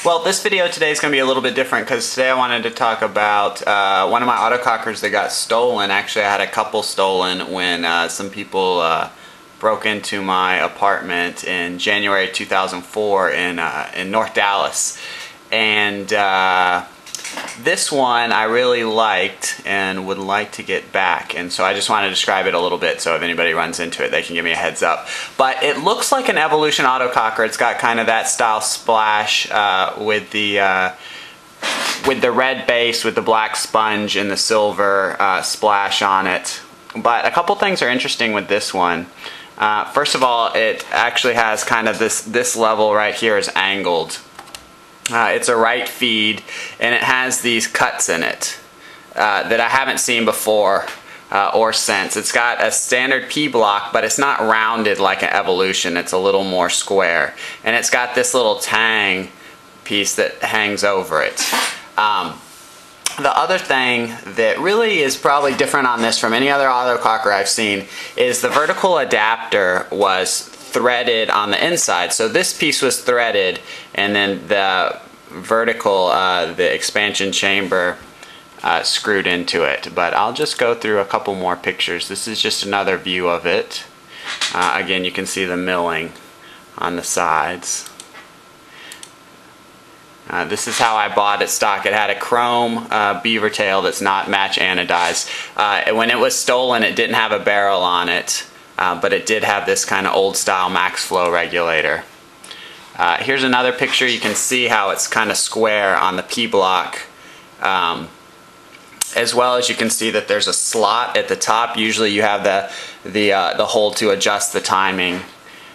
Well, this video today is going to be a little bit different because today I wanted to talk about one of my autocockers that got stolen. Actually, I had a couple stolen when some people broke into my apartment in January 2004 in North Dallas. And this one I really liked and would like to get back, and so I just want to describe it a little bit so if anybody runs into it they can give me a heads up. But it looks like an Evolution autococker. It's got kind of that style splash with the red base with the black sponge and the silver splash on it. But a couple things are interesting with this one. First of all, it actually has kind of this level right here is angled. It's a right feed, and it has these cuts in it that I haven't seen before or since. It's got a standard P block, but it's not rounded like an Evolution. It's a little more square, and it's got this little tang piece that hangs over it. The other thing that really is probably different on this from any other autococker I've seen is the vertical adapter was threaded on the inside. So this piece was threaded, and then the vertical, the expansion chamber screwed into it. But I'll just go through a couple more pictures. This is just another view of it. Again, you can see the milling on the sides. This is how I bought it stock. It had a chrome beaver tail that's not match anodized. When it was stolen, it didn't have a barrel on it. But it did have this kind of old style max flow regulator. Here's another picture. You can see how it's kind of square on the P block, as well as you can see that there's a slot at the top. Usually you have the hole to adjust the timing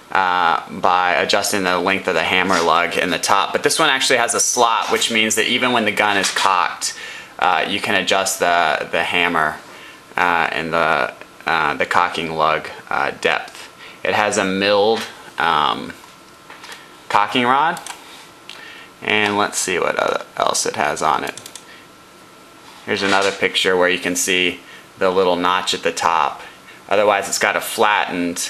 by adjusting the length of the hammer lug in the top. But this one actually has a slot, which means that even when the gun is cocked, you can adjust the hammer and the cocking lug depth. It has a milled cocking rod, and let's see what else it has on it. Here's another picture where you can see the little notch at the top. Otherwise, it's got a flattened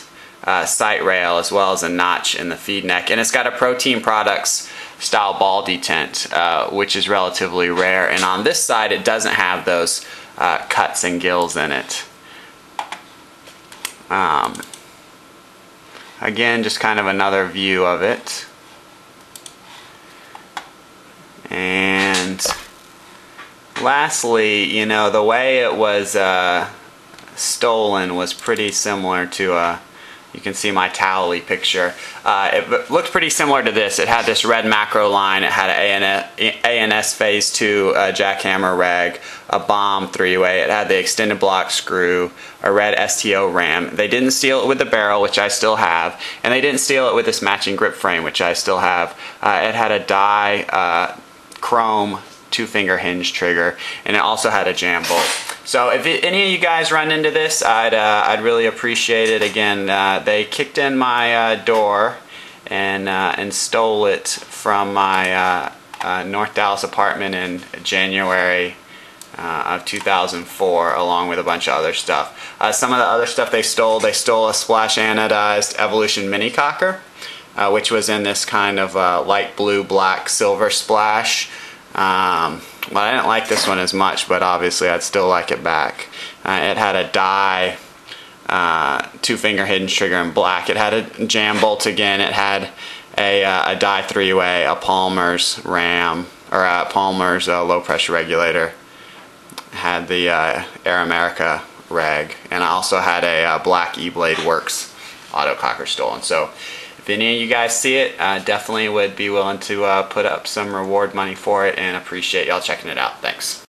sight rail as well as a notch in the feed neck, and it's got a Protein Products style ball detent, which is relatively rare. And on this side, it doesn't have those cuts and gills in it. Again, just kind of another view of it. And lastly, you know, the way it was stolen was pretty similar to you can see my towel-y picture. It looked pretty similar to this. It had this red macro line. It had an ANS Phase 2 Jackhammer rag, a bomb 3-way. It had the extended block screw, a red STO ram. They didn't steal it with the barrel, which I still have, and they didn't steal it with this matching grip frame, which I still have. It had a die chrome 2-finger hinge trigger, and it also had a jam bolt. So if any of you guys run into this, I'd really appreciate it. Again, they kicked in my door and stole it from my North Dallas apartment in January of 2004, along with a bunch of other stuff. Some of the other stuff they stole a splash anodized Evolution mini cocker, which was in this kind of light blue, black, silver splash. Well, I didn't like this one as much, but obviously I'd still like it back. It had a die 2-finger hinge trigger in black. It had a jam bolt again. It had a die 3-way, a Palmer's ram, or a Palmer's low pressure regulator. It had the Air America reg, and I also had a black E-Blade Works autococker stolen. So if any of you guys see it, definitely would be willing to put up some reward money for it, and appreciate y'all checking it out. Thanks.